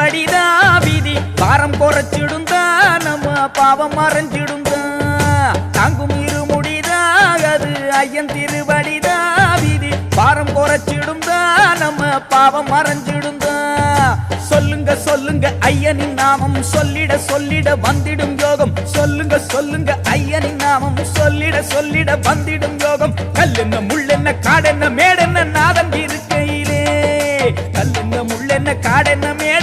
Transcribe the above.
திருவடிதா விதி பாரம் குறைச்சிடுந்தா நம்ம பாவம் மறைஞ்சிடுந்தா தாங்கும் இருமுடிதா அது ஐயன் திருவடிதா விதி பாரம் குறைச்சிடுந்தா நம்ம பாவம் மறைஞ்சிடுந்தா சொல்லுங்க சொல்லுங்க ஐயனின் நாமம் சொல்லிட சொல்லிட வந்திடும் யோகம் சொல்லுங்க சொல்லுங்க ஐயனின் நாமம் சொல்லிட சொல்லிட வந்திடும் யோகம் கல்லென்ன முள்ளென்ன காடென்ன மேடென்ன நாதன் இருக்கையிலே கல்லென்ன முள்ளென்ன காடென்ன மேடென்ன